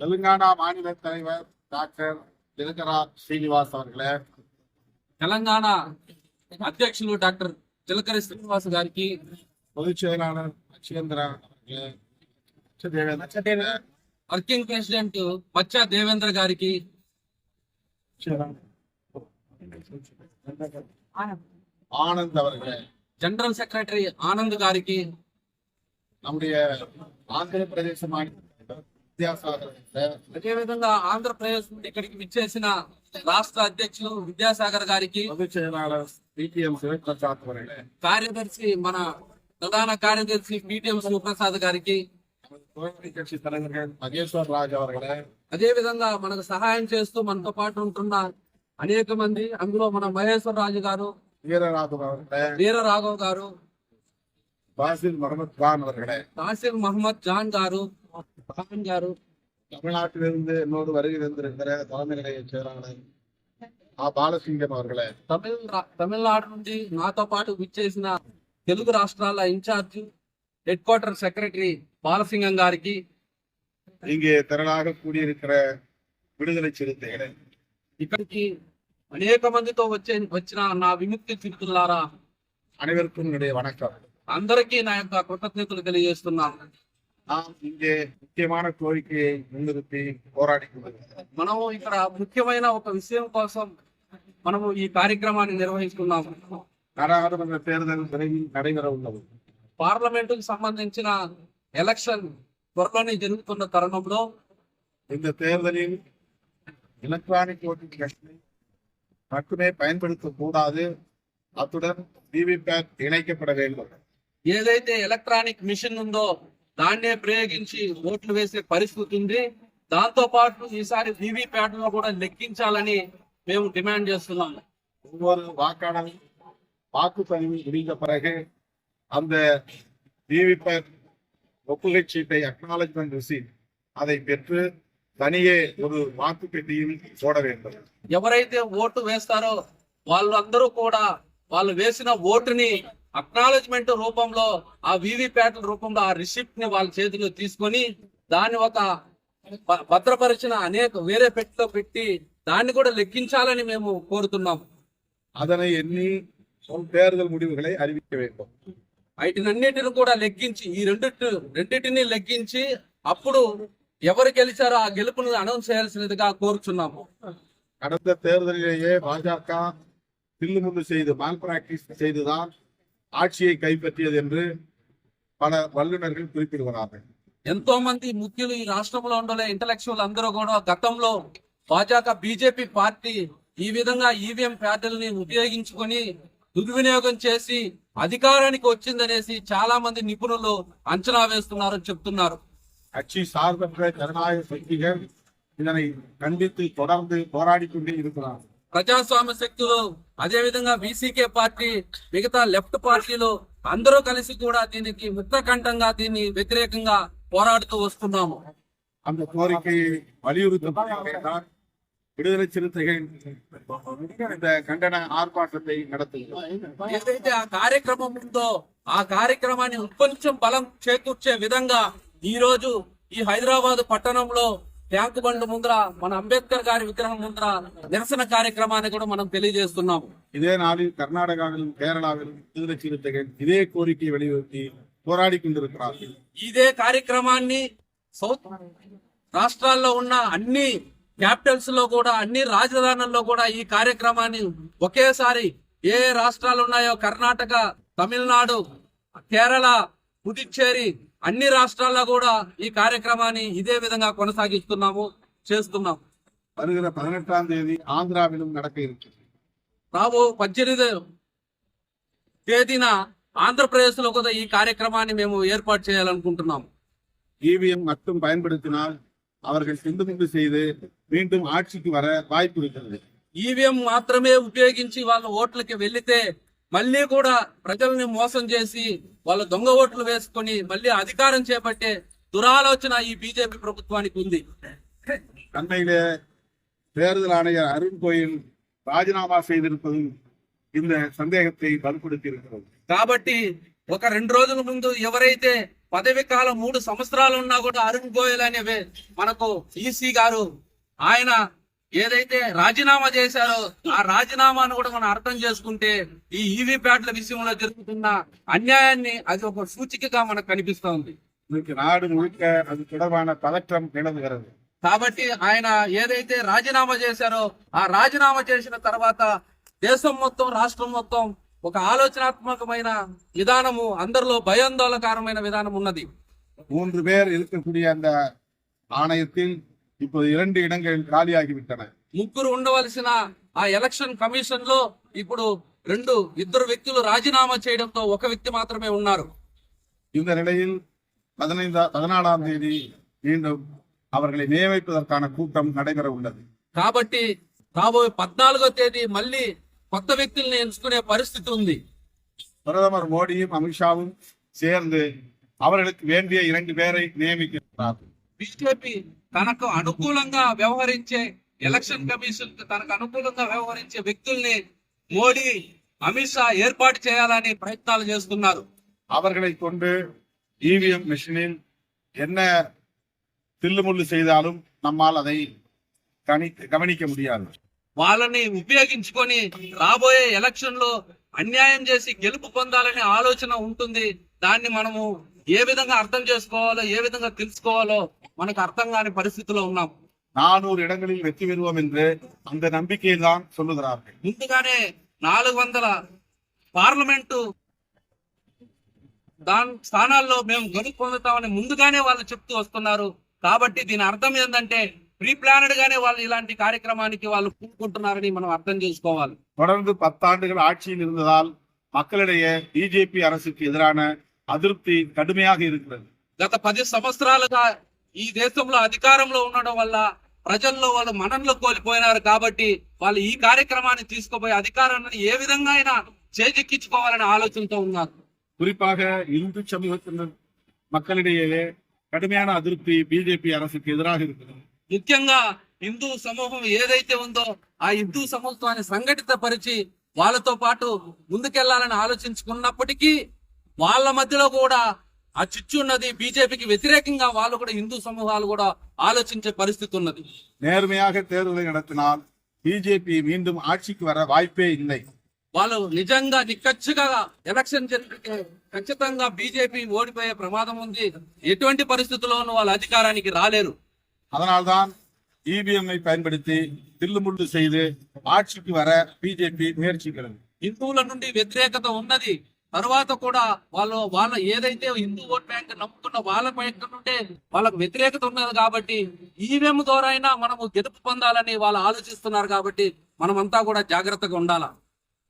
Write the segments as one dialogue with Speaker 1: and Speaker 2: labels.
Speaker 1: తెలంగాణ మాநில தலைவர் డాక్టర్ திலகரா శ్రీనివాస్ அவர்களே,
Speaker 2: తెలంగాణ అధ్యక్షులు డాక్టర్ చిలకరి శ్రీనివాస్ గారికి,
Speaker 1: பொதுச் செயலாளர் அக்ஷேந்திர அவர்களே,
Speaker 2: వర్కింగ్ ప్రెసిడెంట్ మచ్చా దేవేంద్ర గారికి,
Speaker 1: ஆனந்த் அவர்களே,
Speaker 2: జనరల్ సెక్రటరీ ఆనంద్ గారికి,
Speaker 1: நம்முடைய ஆந்திர பிரதேச மாநில வித்யாசாகர்
Speaker 2: అదేవిధంగా ఆంధ్రప్రదేశ్ నుండి ఇక్కడికి విచ్చేసిన రాష్ట్ర అధ్యక్షులు విద్యాసాగర్ గారికి,
Speaker 1: பொதுச் செயலாளர் பிடிஎம் சிவபிரசாத் அவர்களே,
Speaker 2: కార్యదర్శి మన ప్రధాన కార్యదర్శి పిటిఎం శివప్రసాద్ గారికి,
Speaker 1: தோழமை கட்சி தலைவர்கள் மகேஸ்வர் ராஜ் அவர்களே,
Speaker 2: అదే విధంగా మనకు సహాయం చేస్తూ మనతో పాటు ఉంటున్న అనేక మంది, అందులో మన మహేశ్వర్ రాజు గారు,
Speaker 1: வீரராఘவ் அவர்களே,
Speaker 2: వీర రాఘవ్ గారు,
Speaker 1: பாசில் முகமது கான் அவர்களே,
Speaker 2: தாசிர் மஹமத் ஜான் గారు, ఖాన్ గారు,
Speaker 1: தமிழ்நாட்டிலிருந்து என்னோடு வருகை தந்திருக்கிற தலைமை நிலைய செயலாளர் பாலசிங்கம் அவர்களே,
Speaker 2: తమిళనాడు నుండి నాతో పాటు విచ్చేసిన తెలుగు రాష్ట్రాల incharge head quarter secretary Balasingam గారికి,
Speaker 1: இங்கே திரளாக கூடியிருக்கிற விடுதலை சிறுத்தைகளே,
Speaker 2: ఇక్కడికి అనేక మందితో వచ్చిన నా విముక్తి చిరుతులారా,
Speaker 1: அனைவருக்கும் என்னுடைய வணக்கம்.
Speaker 2: అందరికీ నా యొక్క కృతజ్ఞతలు తెలియజేస్తున్నాను.
Speaker 1: நாம் இங்கே முக்கியமான கோரிக்கையை முன்னிறுத்தி போராடி கொண்டிருக்கிறோம்.
Speaker 2: మనము ఇక్కడ ముఖ్యమైన ఒక విషయం కోసం మనము ఈ కార్యక్రమాన్ని నిర్వహిస్తున్నాము.
Speaker 1: நாடாளுமன்ற தேர்தல் விரைவில் நடைபெற உள்ளது.
Speaker 2: పార్లమెంటుకు సంబంధించిన ఎలక్షన్ త్వరలోనే జరుగుతున్న తరుణంలో
Speaker 1: இந்த தேர்தலில் எலக்ட்ரானிக் ஓட்டிங் மெஷினை மட்டுமே பயன்படுத்தக்கூடாது, அத்துடன் விவிபேட் இணைக்கப்பட வேண்டும்.
Speaker 2: ఏదైతే ఎలక్ట్రానిక్ మిషన్ ఉందో దాన్నే ప్రయోగించి ఓట్లు వేసే పరిస్థితి ఉంది. దాంతో పాటు ఈసారి వివిప్యాట్ లో కూడా లెక్కించాలని మేము డిమాండ్ చేస్తున్నాము.
Speaker 1: ஒவ்வொரு வாக்காளரும் வாக்குப்பதிவு முடிந்த பிறகு அந்த விவிபேட் ஒப்புகை சீட்டை அக்னாலஜ்மெண்ட் ரிசீட் அதை பெற்று தனியே ஒரு வாக்கு பெட்டியில் போட வேண்டும்.
Speaker 2: ఎవరైతే ఓటు వేస్తారో వాళ్ళందరూ కూడా వాళ్ళు వేసిన ఓటుని అక్నాలజ్మెంట్ రూపంలో, ఆ వివిప్యాట్ రూపంలో ఆ రిసిప్ట్ ని వాళ్ళ చేతిలో తీసుకొని దాన్ని ఒక భద్రపరిచిన అనేక వేరే పెట్టిలో పెట్టి దాన్ని కూడా లెక్కించాలని మేము కోరుతున్నాము.
Speaker 1: அதனை எண்ணி தேர்தல் முடிவுகளை அறிவிக்க வேண்டும்.
Speaker 2: వీటినన్నిటిని కూడా లెక్కించి ఈ రెండింటిని లెక్కించి అప్పుడు ఎవరు గెలిచారో ఆ గెలుపును అనౌన్స్ చేయాల్సినదిగా కోరుచున్నాము.
Speaker 1: கடந்த தேர்தலிலேயே பாஜக தில்லுமுள்ளு செய்து மால் பிராக்டிஸ் செய்துதான் ஆட்சியை கைப்பற்றியது என்று பல வல்லுநர்கள் குறிப்பிடுகிறார்கள்.
Speaker 2: ఎంతో మంది ముఖ్యులు ఈ రాష్ట్రంలో ఉండే ఇంటలెక్చువల్ అందరూ కూడా గతంలో భాజపా బీజేపీ పార్టీ ఈ విధంగా ఈవీఎం ప్యాడ్లని ఉపయోగించుకొని దుర్వినియోగం చేసి అధికారానికి వచ్చిందనేసి చాలా మంది నిపుణులు అంచనా వేస్తున్నారని చెప్తున్నారు.
Speaker 1: கட்சி சார்பற்ற ஜனநாயக சக்திகள் இதனை கண்டித்து தொடர்ந்து போராடி கொண்டே இருக்கிறார்.
Speaker 2: ప్రజాస్వామ్య శక్తులు, అదే విధంగా బీసీకే పార్టీ, మిగతా లెఫ్ట్ పార్టీలు అందరూ కలిసి కూడా దీనికి ముక్తకంఠంగా దీన్ని వ్యతిరేకంగా పోరాడుతూ వస్తున్నాము.
Speaker 1: அந்த கோரிக்கையை வலியுறுத்தப்பட்டால் விடுதலை சிறுத்தைகள் இந்த கண்டன ஆர்ப்பாட்டத்தை நடத்துகிறோம்.
Speaker 2: ఏదైతే ఆ కార్యక్రమం ఉందో ఆ కార్యక్రమాన్ని ఇంకొంచెం బలం చేకూర్చే విధంగా ఈ రోజు ఈ హైదరాబాద్ పట్టణంలో ట్యాంక్ బండ్ ముందర మన అంబేద్కర్ గారి విగ్రహం ముందర నిరసన కార్యక్రమాన్ని కూడా మనం తెలియజేస్తున్నాము.
Speaker 1: இதே நாளில் கர்நாடகாவிலும் கேரளாவிலும் விடுதலை சிறுத்தைகள் இதே கோரிக்கையை வலியுறுத்தி போராடி கொண்டிருக்கிறார்கள்.
Speaker 2: ఇదే కార్యక్రమాన్ని సౌత్ రాష్ట్రాల్లో ఉన్న అన్ని క్యాపిటల్స్ లో కూడా, అన్ని రాజధానుల్లో కూడా ఈ కార్యక్రమాన్ని ఒకేసారి ఏ రాష్ట్రాలు ఉన్నాయో కర్ణాటక, తమిళనాడు, కేరళ, పుదుచ్చేరి అన్ని రాష్ట్రాల్లో కూడా ఈ కార్యక్రమాన్ని ఇదే విధంగా చేస్తున్నాము.
Speaker 1: வருகிற 18ஆம் தேதி ஆந்திராவிலும் நடக்க இருக்கிறது.
Speaker 2: రాబో 18 తేదీన ఆంధ్రప్రదేశ్ లో కూడా ఈ కార్యక్రమాన్ని మేము ఏర్పాటు చేయాలనుకుంటున్నాము.
Speaker 1: இவிஎம் மட்டும் பயன்படுத்தினால் அவர்கள் திண்டுமுண்டு செய்து மீண்டும் ஆட்சிக்கு வர வாய்ப்பு இருக்கிறது.
Speaker 2: ఈవీఎం మాత్రమే ఉపయోగించి వాళ్ళ ఓట్లకి వెళ్లితే మళ్ళీ కూడా ప్రజల్ని మోసం చేసి వాళ్ళ దొంగ ఓట్లు వేసుకొని మళ్ళీ అధికారం చేపట్టే దురాలోచన ఈ బీజేపీ ప్రభుత్వానికి ఉంది.
Speaker 1: அண்மையிலே தேர்தல் ஆணையர் அருண் கோயில் ராஜினாமா செய்திருப்பதும் இந்த சந்தேகத்தை வலுப்படுத்தி இருக்கிறது.
Speaker 2: కాబట్టి ఒక 2 రోజుల ముందు ఎవరైతే పదవి కాలం 3 సంవత్సరాలు ఉన్నా కూడా అరుణ్ గోయల్ అనే మనకు ఈసీ గారు ఆయన ఏదైతే రాజీనామా చేశారో ఆ రాజీనామాను కూడా మనం అర్థం చేసుకుంటే ఈ ఈవీ ప్యాట్ల విషయంలో జరుగుతున్న అన్యాయాన్ని అది ఒక సూచికగా మనకు కనిపిస్తా ఉంది.
Speaker 1: இன்னைக்கு நாடு முழுக்க அது தொடர்பான பதற்றம் நிலவுகிறது.
Speaker 2: కాబట్టి ఆయన ఏదైతే రాజీనామా చేశారో ఆ రాజీనామా చేసిన తర్వాత దేశం మొత్తం రాష్ట్రం మొత్తం ఒక ఆలోచనాత్మకమైన విధానము అందరిలో భయాందోళనకరమైన విధానం ఉన్నది.
Speaker 1: 3 பேர் இருக்கக்கூடிய அந்த ஆணையத்தில் இப்போது 2 இடங்கள் காலியாகிவிட்டன.
Speaker 2: ముగ్గురు ఉండవలసిన ఆ ఎలక్షన్ కమిషన్ లో ఇప్పుడు ఇద్దరు వ్యక్తులు రాజీనామా చేయడంతో ఒక వ్యక్తి మాత్రమే ఉన్నారు.
Speaker 1: இந்த நிலையில் 14ஆம் தேதி மீண்டும் அவர்களை நியமிப்பதற்கான கூட்டம் நடைபெற உள்ளது.
Speaker 2: కాబట్టి రాబోయే 14వ తేదీ మళ్ళీ కొత్త వ్యక్తుల్ని ఎంచుకునే పరిస్థితి ఉంది.
Speaker 1: பிரதமர் மோடியும் அமித்ஷாவும் சேர்ந்து அவர்களுக்கு வேண்டிய 2 பேரை நியமிக்கிறார்.
Speaker 2: బీజేపీ తనకు అనుకూలంగా వ్యవహరించే ఎలక్షన్ కమిషన్ తనకు అనుకూలంగా వ్యవహరించే వ్యక్తుల్ని మోడీ అమిత్ షా ఏర్పాటు చేయాలని ప్రయత్నాలు చేస్తున్నారు.
Speaker 1: அவர்களை கொண்டு இவிஎம் மிஷினில் என்ன தில்லுமுள்ளு செய்தாலும் நம்மால் அதை கவனிக்க முடியாது.
Speaker 2: వాళ్ళని ఉపయోగించుకొని రాబోయే ఎలక్షన్ లో అన్యాయం చేసి గెలుపు పొందాలనే ఆలోచన ఉంటుంది. దాన్ని మనము ఏ విధంగా అర్థం చేసుకోవాలో ఏ విధంగా తెలుసుకోవాలో మనకు అర్థం కాని పరిస్థితిలో ఉన్నాం.
Speaker 1: 400 இடங்களில் வெற்றி பெறுவோம் என்று அந்த நம்பிக்கையில் தான் சொல்லுகிறார்கள்.
Speaker 2: ముందుగానే 400 పార్లమెంటు స్థానాల్లో మేము గెలుపు పొందుతామని ముందుగానే వాళ్ళు చెప్తూ వస్తున్నారు. కాబట్టి దీని అర్థం ఏంటంటే ప్రీ ప్లానెడ్ గానే వాళ్ళు ఇలాంటి కార్యక్రమానికి వాళ్ళు పూనుకుంటున్నారని మనం అర్థం చేసుకోవాలి.
Speaker 1: தொடர்ந்து 10 ஆண்டுகள் ஆட்சியில் இருந்ததால் மக்களிடையே பிஜேபி அரசுக்கு எதிரான அதிருப்தி கடுமையாக இருக்கிறது.
Speaker 2: గత 10 సంవత్సరాలుగా ఈ దేశంలో అధికారంలో ఉండడం వల్ల ప్రజల్లో వాళ్ళు మనన్లు కోల్పోయినారు. కాబట్టి వాళ్ళు ఈ కార్యక్రమాన్ని తీసుకుపోయి అధికారాన్ని ఏ విధంగా అయినా చేజెక్కించుకోవాలనే ఆలోచనతో ఉన్నారు.
Speaker 1: குறிப்பாக இந்து சமூகத்தினர் மக்களிடையே கடுமையான அதிருப்தி பிஜேபி அரசுக்கு எதிராக இருக்கிறது.
Speaker 2: ముఖ్యంగా హిందూ సమూహం ఏదైతే ఉందో ఆ హిందూ సమూహాన్ని సంఘటిత పరిచి వాళ్ళతో పాటు ముందుకెళ్లాలని ఆలోచించుకున్నప్పటికీ వాళ్ళ మధ్యలో కూడా ఆ చిచ్చు ఉన్నది. బీజేపీకి వ్యతిరేకంగా వాళ్ళు కూడా హిందూ సమూహాలు కూడా ఆలోచించే పరిస్థితి ఉన్నది.
Speaker 1: நேர்மையாக தேர்தலை நடத்தினால் பிஜேபி மீண்டும் ஆட்சிக்கு வர வாய்ப்பே இல்லை.
Speaker 2: వాళ్ళు నిజంగా నిక్కచ్చిగా ఎలక్షన్ జరిగితే ఖచ్చితంగా బీజేపీ ఓడిపోయే ప్రమాదం ఉంది. ఎటువంటి పరిస్థితుల్లోనూ వాళ్ళ అధికారానికి రాలేరు.
Speaker 1: அதனால்தான் இவிஎம்ஐ பயன்படுத்தி தில்லுமுள்ளு செய்து ஆட்சிக்கு வர பிஜேபி முயற்சிக்கிறது.
Speaker 2: హిందువుల నుండి వ్యతిరేకత ఉన్నది. తర్వాత కూడా వాళ్ళ ఏదైతే హిందూ ఓట్ బ్యాంక్ నమ్ముకున్న వాళ్ళ పైన నుండే వాళ్ళకు వ్యతిరేకత ఉన్నది. కాబట్టి ఈవీఎం ద్వారా అయినా మనము గెలుపు పొందాలని వాళ్ళు ఆలోచిస్తున్నారు. కాబట్టి మనమంతా కూడా జాగ్రత్తగా ఉండాలా.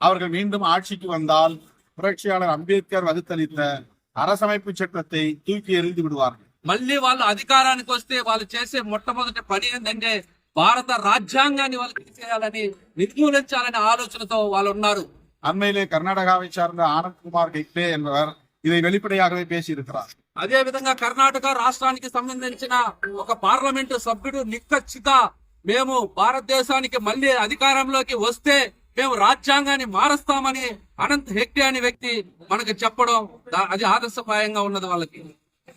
Speaker 1: அவர்கள் மீண்டும் ஆட்சிக்கு வந்தால் புரட்சியாளர் அம்பேத்கர் வகுத்தளித்த அரசமைப்பு சட்டத்தை தூக்கி எறிந்து விடுவார்கள்.
Speaker 2: మళ్ళీ వాళ్ళు అధికారానికి వస్తే వాళ్ళు చేసే మొట్టమొదటి పని ఏంటంటే భారత రాజ్యాంగాన్ని వాళ్ళు తీసేయాలని నిర్మూలించాలనే ఆలోచనతో వాళ్ళు ఉన్నారు.
Speaker 1: அண்மையிலே கர்நாடகாவை சார்ந்த ஆனந்த்குமார் ஹெக்டே என்பவர் இதை வெளிப்படையாகவே பேசியிருக்கிறார்.
Speaker 2: అదే విధంగా కర్ణాటక రాష్ట్రానికి సంబంధించిన ఒక పార్లమెంటు సభ్యుడు నిక్కచ్చిత మేము భారతదేశానికి మళ్ళీ అధికారంలోకి వస్తే మేము రాజ్యాంగాన్ని మారుస్తామని అనంత్ హెగ్డే అనే వ్యక్తి మనకు చెప్పడం అది ఆదర్శప్రాయంగా ఉన్నది. వాళ్ళకి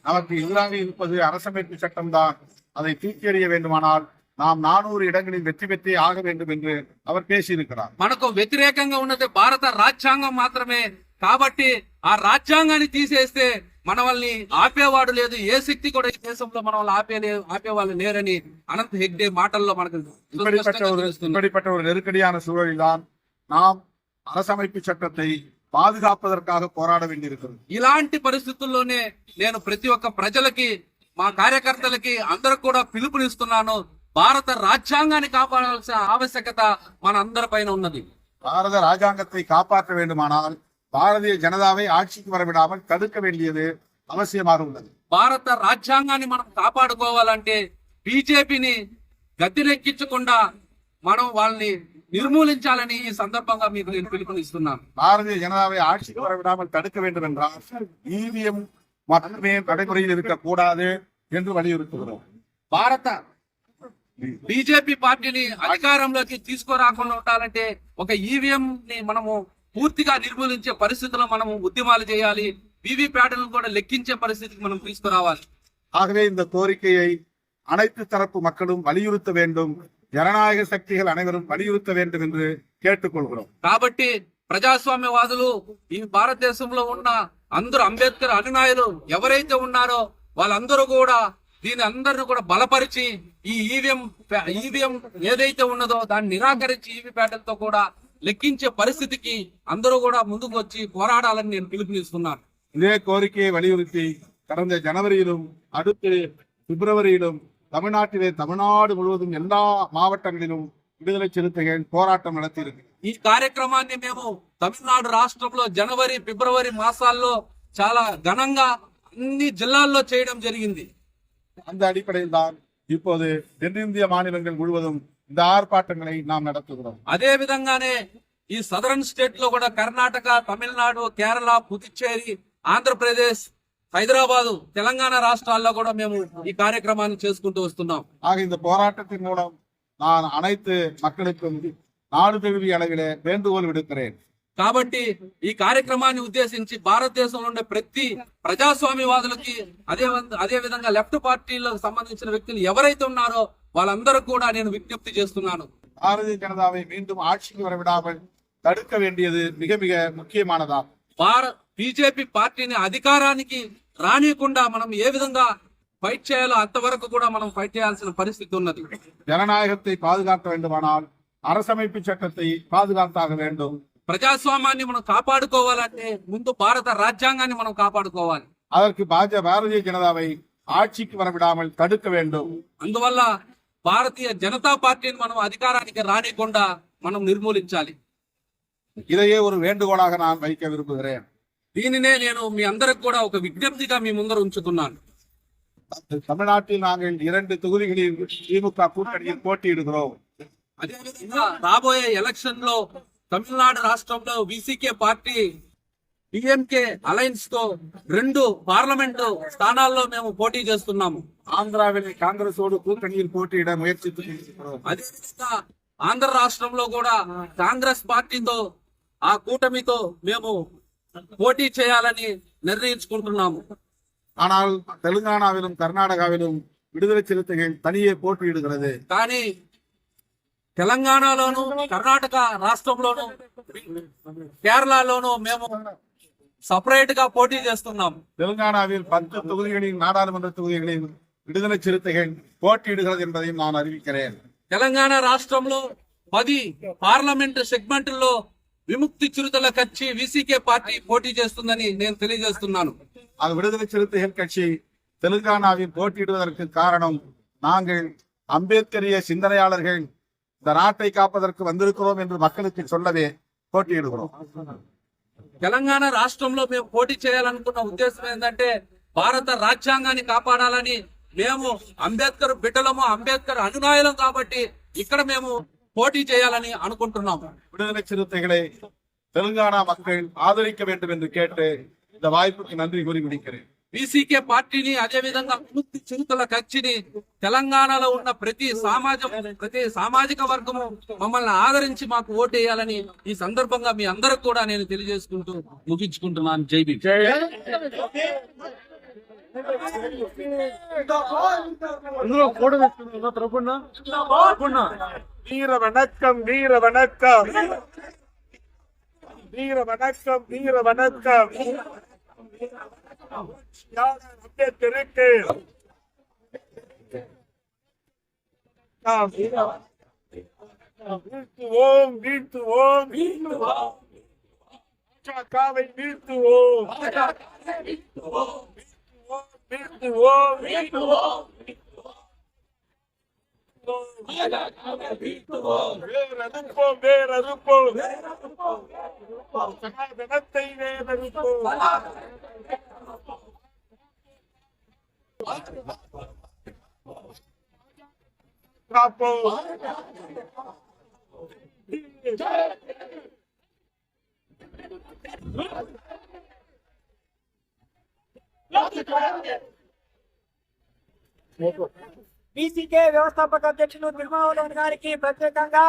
Speaker 1: நமக்கு எதிராக இருப்பது அரசமைப்பு சட்டம் தான். அதை தூக்கி எறிய வேண்டுமானால் நாம் 400 இடங்களில் வெற்றி பெற்றே ஆக வேண்டும் என்று அவர் பேசியிருக்கிறார்.
Speaker 2: మనకు వ్యతిరేకంగా ఉన్నది భారత రాజ్యాంగం మాత్రమే. కాబట్టి ఆ రాజ్యాంగాన్ని తీసేస్తే మన వాళ్ళని ఆపేవాడు లేదు. ఏ శక్తి కూడా ఈ దేశంలో మన వాళ్ళు ఆపేవాళ్ళు లేరని అనంత్ హెగ్డే మాటల్లో మనకు
Speaker 1: இப்படிப்பட்ட ஒரு நெருக்கடியான சூழலில் தான் நாம் அரசமைப்பு சட்டத்தை பாதுகாப்பதற்காக போராட வேண்டியிருக்கிறது.
Speaker 2: ఇలాంటి పరిస్థితుల్లోనే నేను ప్రతి ఒక్క ప్రజలకి మా కార్యకర్తలకి అందరూ కూడా పిలుపునిస్తున్నాను. భారత రాజ్యాంగాన్ని కాపాడాల్సిన ఆవశ్యకత మన అందరిపైన ఉన్నది.
Speaker 1: பாரத ராஜாங்கத்தை காப்பாற்ற வேண்டுமானால் பாரதிய ஜனதாவை ஆட்சிக்கு வரவிடாமல் தடுக்க வேண்டியது அவசியமாக உள்ளது.
Speaker 2: భారత రాజ్యాంగాన్ని మనం కాపాడుకోవాలంటే బీజేపీని గద్దెనెక్కించకుండా మనం వాళ్ళని నిర్మూలించాలని ఈ సందర్భంగా మీకు నేను పిలుపునిస్తున్నాను.
Speaker 1: பாரதிய ஜனதாவை ஆட்சிக்கு வரவிடாமல் தடுக்க வேண்டும் என்றால் இவிஎம் மட்டுமே நடைமுறையில் இருக்கக்கூடாது என்று வலியுறுத்துகிறோம்.
Speaker 2: భారత బీజేపీ పార్టీని అధికారంలోకి తీసుకురాకుండా ఉండాలంటే ఒక ఈవీఎం ని మనము పూర్తిగా నిర్మూలించే పరిస్థితుల్లో మనము ఉద్యమాలు చేయాలి. వీవీప్యాట్లను కూడా లెక్కించే పరిస్థితికి మనం తీసుకురావాలి.
Speaker 1: ஆகவே இந்த கோரிக்கையை அனைத்து தரப்பு மக்களும் வலியுறுத்த வேண்டும், ஜனநாயக சக்திகள் அனைவரும் வலியுறுத்த வேண்டும் என்று கேட்டுக்கொள்கிறோம்.
Speaker 2: కాబట్టి ప్రజాస్వామ్యవాదులు ఈ భారతదేశంలో ఉన్న అందరూ అంబేద్కర్ అనునాయులు ఎవరైతే ఉన్నారో వాళ్ళందరూ కూడా దీని అందరిని కూడా బలపరిచి ఈ ఈవీఎం ఏదైతే ఉన్నదో దాన్ని నిరాకరించి ఈవీప్యాట్లతో కూడా లెక్కించే పరిస్థితికి అందరూ కూడా ముందుకు వచ్చి పోరాడాలని నేను పిలుపునిస్తున్నాను.
Speaker 1: இதே கோரிக்கையை வலியுறுத்தி கடந்த ஜனவரியிலும் அடுத்து பிப்ரவரியிலும் தமிழ்நாடு முழுவதும் எல்லா மாவட்டங்களிலும் விடுதலை சிறுத்தைகள் போராட்டம் நடத்தியிருக்கு.
Speaker 2: ఈ కార్యక్రమాన్ని మేము తమిళనాడు రాష్ట్రంలో జనవరి ఫిబ్రవరి మాసాల్లో చాలా ఘనంగా అన్ని జిల్లాల్లో చేయడం జరిగింది.
Speaker 1: அந்த அடிப்படையில் தான் இப்போது தென்னிந்திய மாநிலங்கள் முழுவதும் இந்த ஆர்ப்பாட்டங்களை நாம் நடத்துகிறோம்.
Speaker 2: అదే విధంగానే ఈ సదరన్ స్టేట్ లో కూడా కర్ణాటక, తమిళనాడు, కేరళ, పుదుచ్చేరి, ఆంధ్రప్రదేశ్, హైదరాబాదు, తెలంగాణ రాష్ట్రాల్లో కూడా మేము ఈ కార్యక్రమాన్ని చేసుకుంటూ వస్తున్నాం.
Speaker 1: ஆக இந்த போராட்டத்தின் மூலம் நான் அனைத்து மக்களுக்கும் நாடு தழுவிய அளவிலே வேண்டுகோள் விடுக்கிறேன்.
Speaker 2: కాబట్టి ఈ కార్యక్రమాన్ని ఉద్దేశించి భారతదేశంలో ఉండే ప్రతి ప్రజాస్వామ్యవాదులకి అదే విధంగా లెఫ్ట్ పార్టీలకు సంబంధించిన వ్యక్తులు ఎవరైతే ఉన్నారో వాళ్ళందరూ కూడా నేను విజ్ఞప్తి చేస్తున్నాను.
Speaker 1: பாரதிய ஜனதாவை மீண்டும் ஆட்சிக்கு வரவிடாமல் தடுக்க வேண்டியது மிக மிக முக்கியமானதாகும்.
Speaker 2: బీజేపీ పార్టీని అధికారానికి రానియకుండా మనం ఏ విధంగా ఫైట్ చేయాలో అంతవరకు కూడా మనం ఫైట్ చేయాల్సిన పరిస్థితి ఉన్నది.
Speaker 1: ஜனநாயகத்தை பாதுகாக்க வேண்டுமானால் அரசமைப்பு சட்டத்தை பாதுகாத்தாக வேண்டும்.
Speaker 2: ప్రజాస్వామ్యాన్ని మనం కాపాడుకోవాలంటే ముందు భారత రాజ్యాంగాన్ని మనం కాపాడుకోవాలి.
Speaker 1: அதற்கு பாரதிய ஜனதாவை ஆட்சிக்கு வரவிடாமல் தடுக்க வேண்டும்.
Speaker 2: అందువల్ల భారతీయ జనతా పార్టీని మనం అధికారానికి రానియకుండా మనం నిర్మూలించాలి.
Speaker 1: இதையே ஒரு வேண்டுகோளாக நான் வைக்க விரும்புகிறேன்.
Speaker 2: దీనినే నేను మీ అందరికి కూడా ఒక విజ్ఞప్తిగా మీ ముందర ఉంచుతున్నాను.
Speaker 1: தமிழ்நாட்டில் நாங்கள் 2 தொகுதிகளில் திமுக கூட்டணியில் போட்டியிடுகிறோம்.
Speaker 2: అదేవిధంగా రాబోయే ఎలక్షన్ లో తమిళనాడు రాష్ట్రంలో వీసీకే పార్టీ డిఎంకే అలయన్స్ తో 2 పార్లమెంటు స్థానాల్లో మేము పోటీ చేస్తున్నాము.
Speaker 1: ஆந்திராவில் காங்கிரஸோடு கூட்டணியில் போட்டியிட முயற்சித்து
Speaker 2: అదేవిధంగా ఆంధ్ర రాష్ట్రంలో కూడా కాంగ్రెస్ పార్టీతో ఆ కూటమితో మేము పోటీ చేయాలని నిర్ణయించుకుంటున్నాము.
Speaker 1: ஆனால் தெலுங்கானாவிலும் கர்நாடகாவிலும் விடுதலை சிறுத்தைகள் தனியே போட்டியிடுகிறது.
Speaker 2: కానీ తెలంగాణలోను, కర్ణాటక రాష్ట్రంలోను, కేరళలోను మేము సపరేట్ గా పోటీ చేస్తున్నాం.
Speaker 1: தெலுங்கானாவில் 10 தொகுதிகளில் நாடாளுமன்ற தொகுதிகளில் விடுதலை சிறுத்தைகள் போட்டியிடுகிறது என்பதையும் நான் அறிவிக்கிறேன்.
Speaker 2: తెలంగాణ రాష్ట్రంలో 10 పార్లమెంటు సెగ్మెంట్లో విముక్తి చిరుతల కచ్చి వీసీకే పార్టీ పోటీ చేస్తుందని నేను తెలియజేస్తున్నాను.
Speaker 1: அது விடுதலை சிறுத்தைகள் கட்சி தெலுங்கானாவில் போட்டியிடுவதற்கு காரணம் நாங்கள் அம்பேத்கரிய சிந்தனையாளர்கள் இந்த நாட்டை காப்பதற்கு வந்திருக்கிறோம் என்று மக்களுக்கு சொல்லவே போட்டியிடுகிறோம்.
Speaker 2: తెలంగాణ రాష్ట్రంలో మేము పోటీ చేయాలనుకున్న ఉద్దేశం ఏంటంటే భారత రాజ్యాంగాన్ని కాపాడాలని. మేము అంబేద్కర్ బిడ్డలము, అంబేద్కర్ అనునాయులం కాబట్టి ఇక్కడ మేము పోటీ చేయాలని అనుకుంటున్నాము.
Speaker 1: விடுதலை சிறுத்தைகளை தெலுங்கானா மக்கள் ஆதரிக்க வேண்டும் என்று கேட்டு இந்த வாய்ப்புக்கு நன்றி கூறி முடிக்கிறேன்.
Speaker 2: వీసీకే పార్టీని అదే విధంగా విముక్తి చిరుతల కచ్చిని తెలంగాణలో ఉన్న ప్రతి సామాజిక వర్గము మమ్మల్ని ఆదరించి మాకు ఓటు వేయాలని ఈ సందర్భంగా మీ అందరికి కూడా నేను తెలియజేసుకుంటూ ముగించుకుంటున్నాను. జై భీమ్.
Speaker 1: வீர வணக்கம், வீர வணக்கம், வீர வணக்கம், வீர வணக்கம். அம்பேத்கருக்கு வீழ்த்துவோம், வீழ்த்துவோம், பாஜகவை வீழ்த்துவோம், வீழ்த்துவோம், வேறறுப்போம், வேறறுப்போம், சனாதனத்தை வேறறுப்போம். காப்போம்.
Speaker 3: బీసీకే వ్యవస్థాపక అధ్యక్షులు తిరుమల గారికి ప్రత్యేకంగా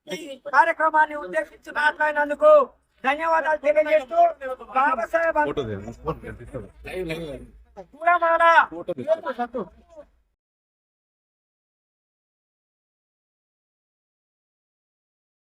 Speaker 3: ఈ కార్యక్రమాన్ని ఉద్దేశించి మాట్లాడినందుకు ధన్యవాదాలు తెలియజేస్తూ బాబాసాహెబ్ పూలమాల